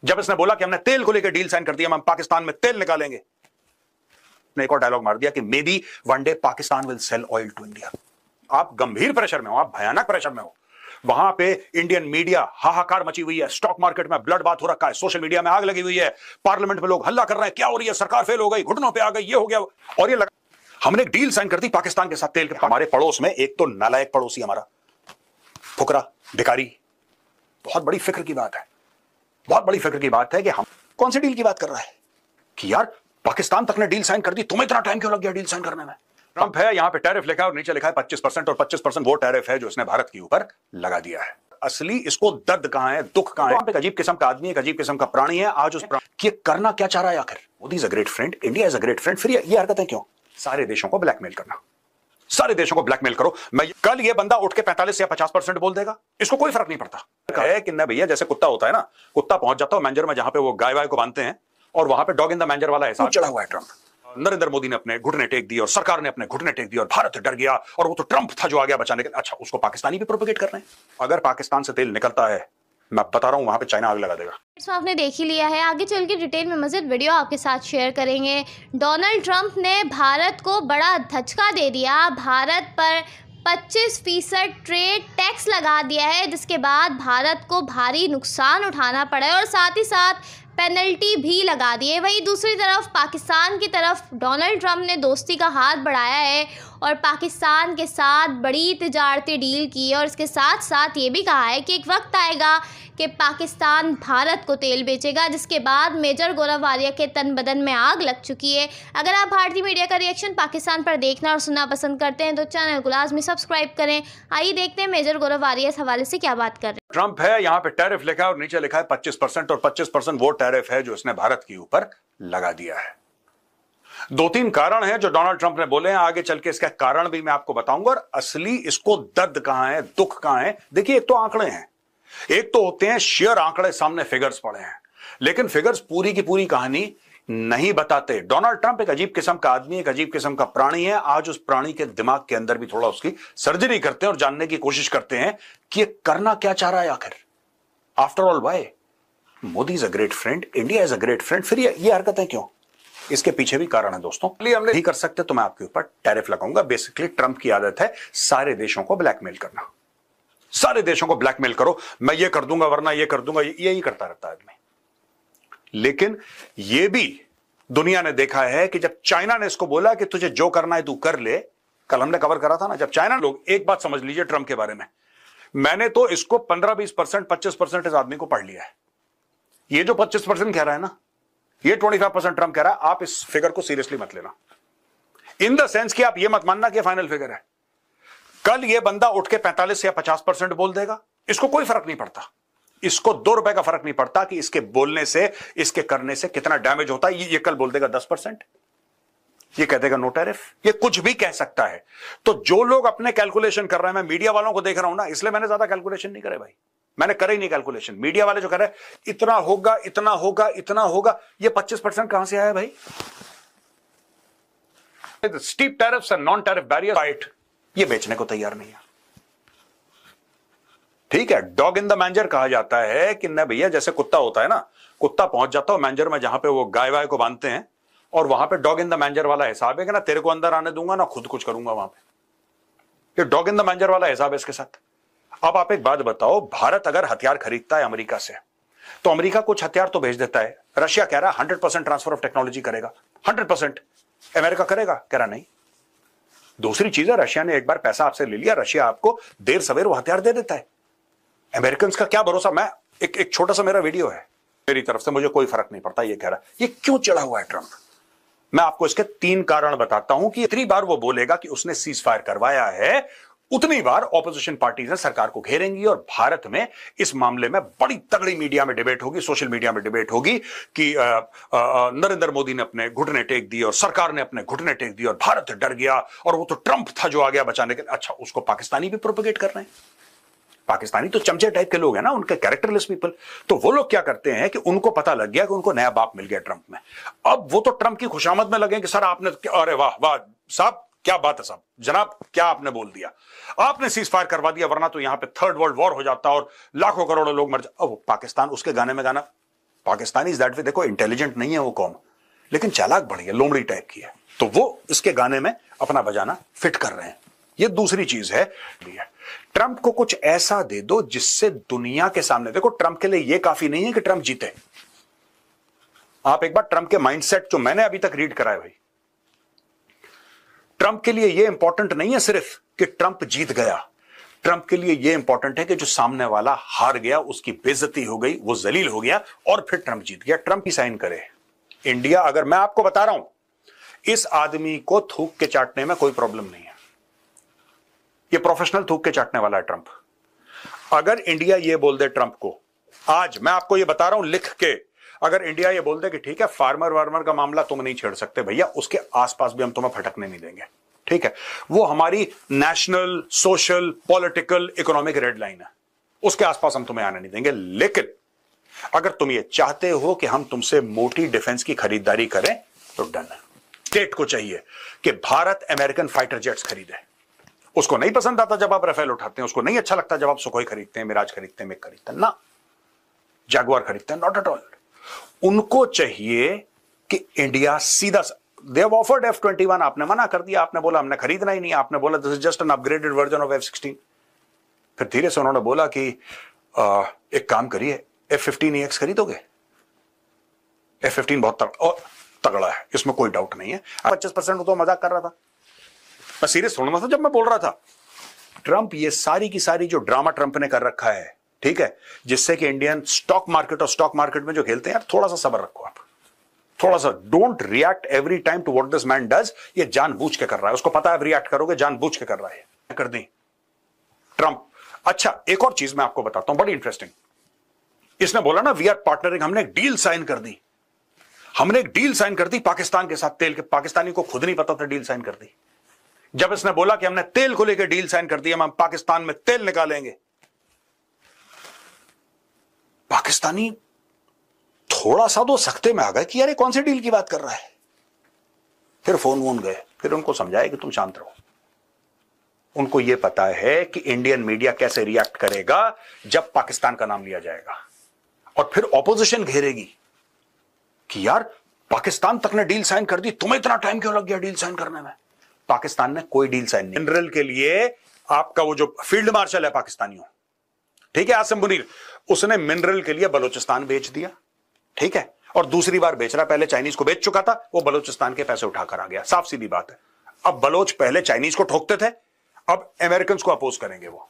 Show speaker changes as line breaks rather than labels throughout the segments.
जब इसने बोला कि हमने तेल को लेकर डील साइन कर दिया, हम पाकिस्तान में तेल निकालेंगे, ने एक और डायलॉग मार दिया कि may be one day Pakistan will sell oil to India. आप गंभीर प्रेशर में हो, आप भयानक प्रेशर में हो। वहां पे इंडियन मीडिया हाहाकार मची हुई है, स्टॉक मार्केट में ब्लड बात हो रखा है, सोशल मीडिया में आग लगी हुई है, पार्लियामेंट में लोग हल्ला कर रहे हैं, क्या हो रही है, सरकार फेल हो गई, घुटनों पे आ गई, ये हो गया। और ये लगा हमने एक डील साइन कर दी पाकिस्तान के साथ तेल के। हमारे पड़ोस में एक तो नालायक पड़ोसी हमारा, फुकरा, भिखारी। बहुत बड़ी फिक्र की बात है, बहुत बड़ी फिक्र की बात है कि हम कौन सी डील की बात कर रहा है कि यार पाकिस्तान तक ने डील साइन कर दी, तुम्हें इतना टाइम क्यों लग गया डील साइन करने में। ट्रंप है, यहां पे टैरिफ लिखा है और नीचे लिखा है 25%, और 25% वो टैरिफ है जो इसने भारत के ऊपर लगा दिया है। असली इसको दर्द कहां है, दुख कहां है। एक अजीब किस्म का आदमी, एक अजीब किस्म का प्राणी है। आज उस कि करना क्या चाह रहा है आखिर। Modi is a great friend, India is a great friend, फिर ये हरकतें क्यों। सारे देशों को ब्लैकमेल करना, सारे देशों को ब्लैकमेल करो। मैं कल ये बंदा उठ के 45 या 50% बोल देगा, इसको कोई फर्क नहीं पड़ता है कि ना भैया, जैसे कुत्ता होता है ना, कुत्ता पहुंच जाता है मैंजर में जहां पे वो गाय वाय को बांधते हैं, और वहां पे डॉग इन द मैंजर वाला हिसाब चढ़ा हुआ है। ट्रंप, नरेंद्र मोदी ने अपने घुटने टेक दिए और सरकार ने अपने घुटने टेक दिए और भारत डर गया, और वो तो ट्रंप था जो आ गया बचाने के। अच्छा, उसको पाकिस्तानी भी प्रोपेगेट कर रहे हैं। अगर पाकिस्तान से तेल निकलता है, मैं बता रहा हूं, वहां पे चाइना आग लगा देगा।
इसमें आपने देख ही लिया है, आगे चल के डिटेल में मज़ीद वीडियो आपके साथ शेयर करेंगे। डोनाल्ड ट्रंप ने भारत को बड़ा धचका दे दिया, भारत पर 25% ट्रेड टैक्स लगा दिया है, जिसके बाद भारत को भारी नुकसान उठाना पड़ा है और साथ ही साथ पेनल्टी भी लगा दी है। वहीं दूसरी तरफ पाकिस्तान की तरफ डोनाल्ड ट्रंप ने दोस्ती का हाथ बढ़ाया है और पाकिस्तान के साथ बड़ी तिजारती डील की है, और इसके साथ साथ ये भी कहा है कि एक वक्त आएगा कि पाकिस्तान भारत को तेल बेचेगा, जिसके बाद मेजर गौरव वारिया के तन बदन में आग लग चुकी है। अगर आप भारतीय मीडिया का रिएक्शन पाकिस्तान पर देखना और सुनना पसंद करते हैं तो चैनल को लाजमी सब्सक्राइब करें। आइए देखते हैं मेजर गौरव वारिया इस हवाले से क्या बात कर रहे हैं।
ट्रंप है, यहां पे टैरिफ लिखा है और नीचे लिखा है 25%, और 25% वो टैरिफ है जो इसने भारत के ऊपर लगा दिया है। दो तीन कारण हैं जो डोनाल्ड ट्रंप ने बोले हैं, आगे चल के इसका कारण भी मैं आपको बताऊंगा, और असली इसको दर्द कहां है, दुख कहां है। देखिए, एक तो आंकड़े हैं, एक तो होते हैं शेयर आंकड़े, सामने फिगर्स पड़े हैं, लेकिन फिगर्स पूरी की पूरी कहानी नहीं बताते। डोनाल्ड ट्रंप एक अजीब किस्म का आदमी, एक अजीब किस्म का प्राणी है। आज उस प्राणी के दिमाग के अंदर भी थोड़ा उसकी सर्जरी करते हैं और जानने की कोशिश करते हैं कि ये करना क्या चाह रहा है आखिर। After all, why Modi is a great friend, India is a great friend, फिर ये हरकतें क्यों। इसके पीछे भी कारण है दोस्तों। हम नहीं कर सकते तो मैं आपके ऊपर टैरिफ लगाऊंगा। बेसिकली ट्रंप की आदत है सारे देशों को ब्लैकमेल करना, सारे देशों को ब्लैकमेल करो, मैं ये कर दूंगा वरना ये कर दूंगा, यही करता रहता है आदमी। लेकिन यह भी दुनिया ने देखा है कि जब चाइना ने इसको बोला कि तुझे जो करना है तू कर ले, कल हमने कवर करा था ना, जब चाइना, लोग एक बात समझ लीजिए ट्रंप के बारे में, मैंने तो इसको 15-20%, 25% इस आदमी को पढ़ लिया है। ये जो 25% कह रहा है ना, ये 25% ट्रंप कह रहा है। आप इस फिगर को सीरियसली मत लेना, इन द सेंस कि आप ये मत मानना कि फाइनल फिगर है। कल ये बंदा उठ के 45 या 50% बोल देगा, इसको कोई फर्क नहीं पड़ता, इसको 2 रुपए का फर्क नहीं पड़ता कि इसके बोलने से, इसके करने से कितना डैमेज होता है। ये कल बोल देगा 10%, ये कह देगा नो टैरिफ, ये कुछ भी कह सकता है। तो जो लोग अपने कैलकुलेशन कर रहे हैं, मैं मीडिया वालों को देख रहा हूं ना, इसलिए मैंने ज्यादा कैलकुलेशन नहीं करे भाई, मैंने करे ही नहीं कैलकुलेशन। मीडिया वाले जो कर रहे हैं इतना होगा, इतना होगा, इतना होगा, ये 25% कहां से आया भाई। Steep tariffs and non tariff barrier, ये बेचने को तैयार नहीं है। ठीक है, डॉग इन द मैंजर कहा जाता है कि ना भैया, जैसे कुत्ता होता है ना, कुत्ता पहुंच जाता है मैंजर में जहां पे वो गाय वाय को बांधते हैं, और वहां पे डॉग इन द मैंजर वाला हिसाब है कि ना तेरे को अंदर आने दूंगा ना खुद कुछ करूंगा वहां पे। ये डॉग इन द मैंजर वाला हिसाब है इसके साथ। अब आप एक बात बताओ, भारत अगर हथियार खरीदता है अमेरिका से, तो अमेरिका कुछ हथियार तो भेज देता है। रशिया कह रहा है 100% ट्रांसफर ऑफ टेक्नोलॉजी करेगा, 100%। अमेरिका करेगा, कह रहा नहीं। दूसरी चीज है, रशिया ने एक बार पैसा आपसे ले लिया, रशिया आपको देर सवेर वो हथियार दे देता है। अमेरिकन का क्या भरोसा। मैं एक छोटा सा मेरा वीडियो है, मेरी तरफ से मुझे कोई फर्क नहीं पड़ता ये कह रहा है। ये क्यों चढ़ा हुआ है ट्रंप, मैं आपको इसके 3 कारण बताता हूं कि जितनी बार वो बोलेगा कि उसने सीज फायर करवाया है, उतनी बार ऑपोजिशन पार्टीज सरकार को घेरेंगी, और भारत में इस मामले में बड़ी तगड़ी मीडिया में डिबेट होगी, सोशल मीडिया में डिबेट होगी कि नरेंद्र मोदी ने अपने घुटने टेक दिए और सरकार ने अपने घुटने टेक दिए और भारत डर गया, और वो तो ट्रंप था जो आ गया बचाने के। अच्छा, उसको पाकिस्तानी भी प्रोपेगेट कर रहे हैं। पाकिस्तानी तो चमचे टाइप के लोग हैं ना, उनके कैरेक्टरलेस पीपल। तो वो लोग क्या करते हैं कि उनको पता लग गया कि उनको नया बाप मिल गया ट्रंप में। अब वो तो ट्रंप की खुशामद में लगे कि सर आपने, अरे वाह वाह साहब, क्या बात है साहब, जनाब क्या आपने बोल दिया, आपने सीज फायर करवा दिया, वरना तो यहां पे थर्ड वर्ल्ड वॉर हो जाता और लाखों करोड़ों लोग मर जाते। अब पाकिस्तान उसके गाने में गाना पाकिस्तानी दैट वे, देखो इंटेलिजेंट नहीं है वो कौम, लेकिन चालाक बड़ी है, लोमड़ी टाइप की है, तो वो इसके गाने में अपना बजाना फिट कर रहे हैं। ये दूसरी चीज है। ट्रंप को कुछ ऐसा दे दो जिससे दुनिया के सामने, देखो ट्रंप के लिए यह काफी नहीं है कि ट्रंप जीते। आप एक बार ट्रंप के माइंडसेट जो मैंने अभी तक रीड करा है भाई, ट्रंप के लिए यह इंपॉर्टेंट नहीं है सिर्फ कि ट्रंप जीत गया, ट्रंप के लिए यह इंपॉर्टेंट है कि जो सामने वाला हार गया, उसकी बेइज्जती हो गई, वो जलील हो गया और फिर ट्रंप जीत गया। ट्रंप ही साइन करे। इंडिया, अगर मैं आपको बता रहा हूं, इस आदमी को थूक के चाटने में कोई प्रॉब्लम नहीं है, ये प्रोफेशनल थूक के चाटने वाला है ट्रंप। अगर इंडिया ये बोल दे ट्रंप को, आज मैं आपको ये बता रहा हूं लिख के, अगर इंडिया ये बोल दे कि ठीक है फार्मर वार्मर का मामला तुम नहीं छेड़ सकते भैया, उसके आसपास भी हम तुम्हें फटकने नहीं देंगे, ठीक है, वो हमारी national social political economic red line है, उसके आसपास हम तुम्हें आने नहीं देंगे। लेकिन अगर तुम ये चाहते हो कि हम तुमसे मोटी डिफेंस की खरीदारी करें तो डन है। स्टेट को चाहिए कि भारत अमेरिकन फाइटर जेट्स खरीदे। उसको नहीं पसंद आता जब आप राफेल उठाते हैं, उसको नहीं अच्छा लगता जब आप सुखोई खरीदते हैं, मिराज खरीदते हैं, मिग खरीदते हैं, ना जैगुआर खरीदते हैं, नॉट एट ऑल। उनको चाहिए कि इंडिया सीधा, दे हैव ऑफर्ड F-21, आपने मना कर दिया, आपने बोला हमने खरीदना ही नहीं, आपने बोला this is just an upgraded version of F-16। फिर धीरे से उन्होंने बोला कि एक काम करिए F-15EX खरीदोगे। F-15 बहुत तगड़ा है, इसमें कोई डाउट नहीं है। 25% तो मजाक कर रहा था, मैं सीरियस थोड़ा ना था जब मैं बोल रहा था। ट्रंप ये सारी की सारी जो ड्रामा ट्रंप ने कर रखा है, ठीक है, जिससे कि इंडियन स्टॉक मार्केट और स्टॉक मार्केट में जो खेलते हैं यार, थोड़ा सा सब्र रखो आप, थोड़ा सा don't react every time to what this man does. ये जानबूझ के कर रहा है, उसको पता है आप रिएक्ट करोगे, जानबूझ के कर रहा है, कर दी ट्रंप। अच्छा, एक और चीज मैं आपको बताता हूं बड़ी इंटरेस्टिंग। इसने बोला ना वी आर पार्टनरिंग, हमने एक डील साइन कर दी, हमने एक डील साइन कर दी पाकिस्तान के साथ तेल के। पाकिस्तानी को खुद नहीं पता था डील साइन कर दी। जब इसने बोला कि हमने तेल को लेकर डील साइन कर दी, हम पाकिस्तान में तेल निकालेंगे, पाकिस्तानी थोड़ा सा तो सख्ते में आ गए कि यार ये कौन सी डील की बात कर रहा है। फिर फोन वोन गए, फिर उनको समझाया कि तुम शांत रहो। उनको यह पता है कि इंडियन मीडिया कैसे रिएक्ट करेगा जब पाकिस्तान का नाम लिया जाएगा, और फिर ऑपोजिशन घेरेगी कि यार पाकिस्तान तक ने डील साइन कर दी, तुम्हें इतना टाइम क्यों लग गया डील साइन करने में। पाकिस्तान ने कोई डील साइन नहीं। मिनरल के लिए आपका वो जो फील्ड मार्शल है पाकिस्तानियों, ठीक है, आसिम मुनीर, उसने मिनरल के लिए बलूचिस्तान बेच दिया, ठीक है, और दूसरी बार बेच रहा। पहले चाइनीज को बेच चुका था, वो बलूचिस्तान के पैसे उठाकर आ गया। साफ सीधी बात है। अब बलोच पहले चाइनीज को ठोकते थे, अब अमेरिकन को अपोज करेंगे। वो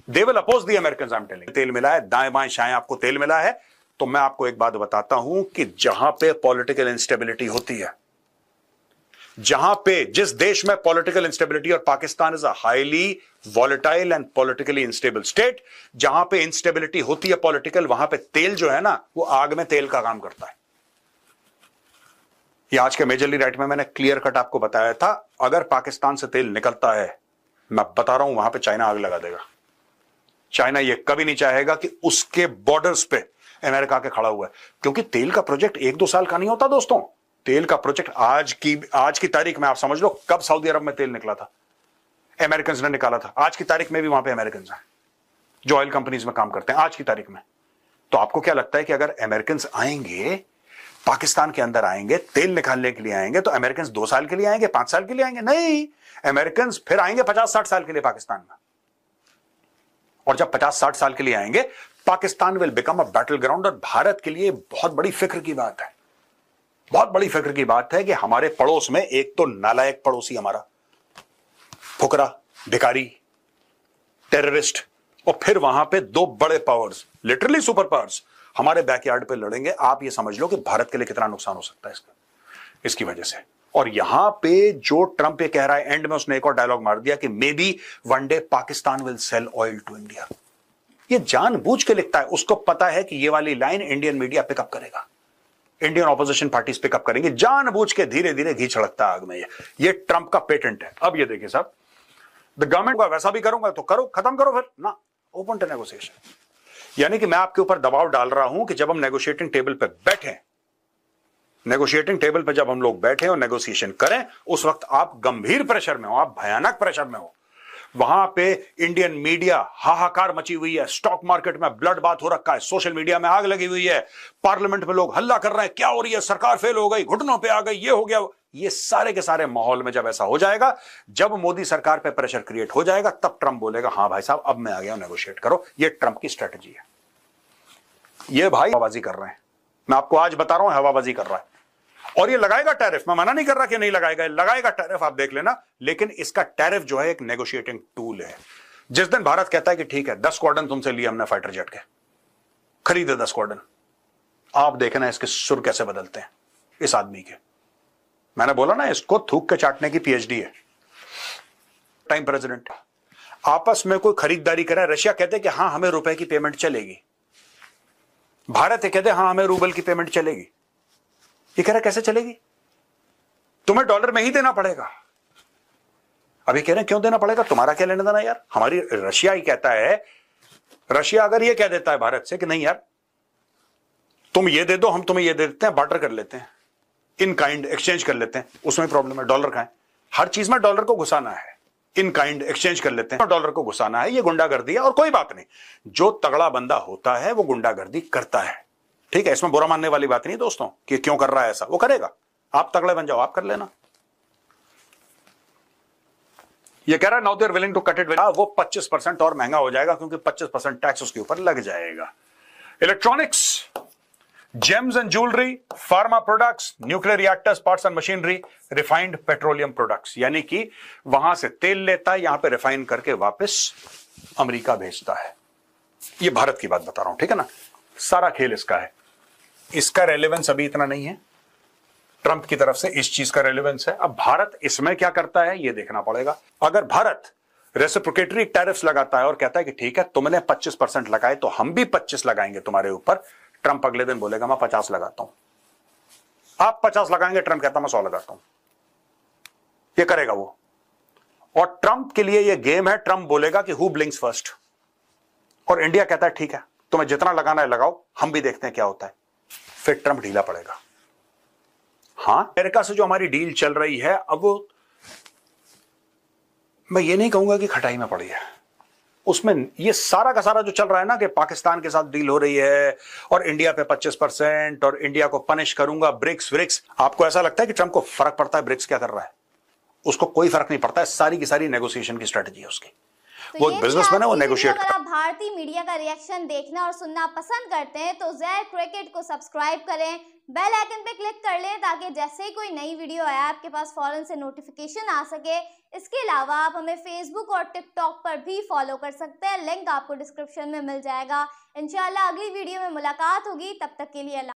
they will oppose the American. I am telling, तेल मिला है दाएं बाएं शाएं, आपको तेल मिला है। तो मैं आपको एक बात बताता हूं कि जहां पे पॉलिटिकल इंस्टेबिलिटी होती है, जहां पे जिस देश में पॉलिटिकल इंस्टेबिलिटी, और Pakistan is a highly volatile and politically instable state, जहां पे इंस्टेबिलिटी होती है पॉलिटिकल, वहां पे तेल जो है ना, वो आग में तेल का काम करता है। ये आज के मेजरली राइट में मैंने क्लियर कट आपको बताया था। अगर पाकिस्तान से तेल निकलता है, मैं बता रहा हूं वहां पे चाइना आग लगा देगा। चाइना ये कभी नहीं चाहेगा कि उसके बॉर्डर्स पे अमेरिका के खड़ा हुआ है, क्योंकि तेल का प्रोजेक्ट 1-2 साल का नहीं होता दोस्तों। तेल का प्रोजेक्ट आज की तारीख में आप समझ लो कब सऊदी अरब में तेल निकला था, अमेरिकन ने निकाला था। आज की तारीख में भी वहां पे अमेरिकन हैं जो ऑयल कंपनीज में काम करते हैं आज की तारीख में। तो आपको क्या लगता है कि अगर अमेरिकन आएंगे पाकिस्तान के अंदर, आएंगे तेल निकालने के लिए, आएंगे तो अमेरिकन 2 साल के लिए आएंगे, 5 साल के लिए आएंगे? नहीं, अमेरिकन फिर आएंगे 50-60 साल के लिए पाकिस्तान में। और जब 50-60 साल के लिए आएंगे, Pakistan will become a battle ground. और भारत के लिए बहुत बड़ी फिक्र की बात है, बहुत बड़ी फिक्र की बात है कि हमारे पड़ोस में एक तो नालायक पड़ोसी हमारा, फुकरा, भिखारी, टेररिस्ट, और फिर वहां पे 2 बड़े पावर्स, लिटरली सुपर पावर्स, हमारे बैकयार्ड पे लड़ेंगे। आप ये समझ लो कि भारत के लिए कितना नुकसान हो सकता है इसकी वजह से। और यहां पे जो ट्रंप ये कह रहा है, एंड में उसने एक और डायलॉग मार दिया कि may be one day Pakistan will sell oil to India. ये जानबूझ के लिखता है, उसको पता है कि ये वाली लाइन इंडियन मीडिया पिकअप करेगा, इंडियन ऑपोजिशन पार्टीज पिकअप करेंगे, जानबूझ के धीरे धीरे घी छिड़कता आग में। ये ट्रंप का पेटेंट है। अब ये देखिए साहब, द गवर्नमेंट का वैसा भी करूंगा तो करो, खत्म करो फिर ना, ओपन टू नेगोशिएशन। यानी कि मैं आपके ऊपर दबाव डाल रहा हूं कि जब हम नेगोशिएटिंग टेबल पे बैठे, नेगोशिएटिंग टेबल पे जब हम लोग बैठे और नेगोशिएशन करें, उस वक्त आप गंभीर प्रेशर में हो, आप भयानक प्रेशर में हो। वहां पे इंडियन मीडिया हाहाकार मची हुई है, स्टॉक मार्केट में ब्लड बाथ हो रखा है, सोशल मीडिया में आग लगी हुई है, पार्लियामेंट में लोग हल्ला कर रहे हैं, क्या हो रही है, सरकार फेल हो गई, घुटनों पे आ गई, ये हो गया। ये सारे के सारे माहौल में जब ऐसा हो जाएगा, जब मोदी सरकार पे प्रेशर क्रिएट हो जाएगा, तब ट्रंप बोलेगा हाँ भाई साहब अब मैं आ गया, नेगोशिएट करो। ये ट्रंप की स्ट्रेटजी है। ये भाई हवाबाजी कर रहे हैं, मैं आपको आज बता रहा हूं, हवाबाजी कर रहा है। और ये लगाएगा टैरिफ, मैं मना नहीं कर रहा कि नहीं लगाएगा, लगाएगा टैरिफ, आप देख लेना। लेकिन इसका टैरिफ जो है एक नेगोशिएटिंग टूल है। जिस दिन भारत कहता है कि ठीक है 10 स्क्वाड्रन तुमसे लिए हमने फाइटर जेट के, खरीदे 10 स्क्वाड्रन, आप देखना इसके सुर कैसे बदलते हैं इस आदमी के। मैंने बोला ना, इसको थूक के चाटने की पीएचडी है। टाइम प्रेसिडेंट आपस में कोई खरीदारी करें, रशिया कहते कि हाँ हमें रुपए की पेमेंट चलेगी, भारत ये कहते हाँ हमें रूबल की पेमेंट चलेगी। ये कह रहा कैसे चलेगी, तुम्हें डॉलर में ही देना पड़ेगा। अभी कह रहे हैं क्यों देना पड़ेगा, तुम्हारा क्या लेना देना यार, हमारी रशिया ही कहता है, रशिया अगर ये कह देता है भारत से कि नहीं यार तुम ये दे दो, हम तुम्हें ये दे देते हैं, बार्टर कर लेते हैं, इन काइंड एक्सचेंज कर लेते हैं, उसमें प्रॉब्लम है, डॉलर का है, हर चीज में डॉलर को घुसाना है, इन काइंड एक्सचेंज कर लेते हैं, डॉलर को घुसाना है, ये गुंडागर्दी है। और कोई बात नहीं, जो तगड़ा बंदा होता है वो गुंडागर्दी करता है, ठीक है, इसमें बुरा मानने वाली बात नहीं दोस्तों कि क्यों कर रहा है ऐसा, वो करेगा। आप तगड़े बन जाओ, आप कर लेना। ये कह रहा है now they are willing to cut it, वो 25% और महंगा हो जाएगा क्योंकि 25% टैक्स उसके ऊपर लग जाएगा। Electronics, James and jewellery, pharma products, nuclear reactors, parts and machinery, refined petroleum products, यानी कि वहां से तेल लेता है, यहां पे रिफाइन करके वापस अमेरिका भेजता है। ये भारत की बात बता रहा हूं, ठीक है ना, सारा खेल इसका है। इसका रेलेवेंस अभी इतना नहीं है, ट्रंप की तरफ से इस चीज का रेलेवेंस है। अब भारत इसमें क्या करता है ये देखना पड़ेगा। अगर भारत रेसिप्रोकेटरी टैरिफ्स लगाता है और कहता है कि ठीक है तुमने 25% लगाए तो हम भी 25 लगाएंगे तुम्हारे ऊपर, ट्रंप अगले दिन बोलेगा मैं 50 लगाता हूं। आप 50 लगाएंगे, ट्रंप कहता मैं 100 लगाता हूं। ये करेगा वो। और ट्रंप के लिए ये गेम है, ट्रंप बोलेगा कि हु ब्लिंक्स फर्स्ट, और इंडिया कहता है ठीक है तुम्हें जितना लगाना है लगाओ, हम भी देखते हैं क्या होता है। फिर ट्रंप ढीला पड़ेगा। हां, अमेरिका से जो हमारी डील चल रही है, अब वो मैं ये नहीं कहूंगा कि खटाई में पड़ी है, उसमें ये सारा का सारा जो चल रहा है ना कि पाकिस्तान के साथ डील हो रही है और इंडिया पे 25% और इंडिया को पनिश करूंगा, ब्रिक्स। आपको ऐसा लगता है कि ट्रंप को फर्क पड़ता है ब्रिक्स क्या कर रहा है? उसको कोई फर्क नहीं पड़ता है, सारी की सारी नेगोशिएशन की स्ट्रेटजी है उसकी।
तो
वो बिजनेसमैन है, वो नेगोशिएट।
अगर आप भारतीय मीडिया का रिएक्शन देखना और सुनना पसंद करते हैं तो ज़ेड क्रिकेट को सब्सक्राइब करें, बेल आइकन पे क्लिक कर लें ताकि जैसे ही कोई नई वीडियो आए आपके पास फौरन से नोटिफिकेशन आ सके। इसके अलावा आप हमें फेसबुक और टिकटॉक पर भी फॉलो कर सकते हैं, लिंक आपको डिस्क्रिप्शन में मिल जाएगा। इंशाल्लाह अगली वीडियो में मुलाकात होगी, तब तक के लिए अल्लाह।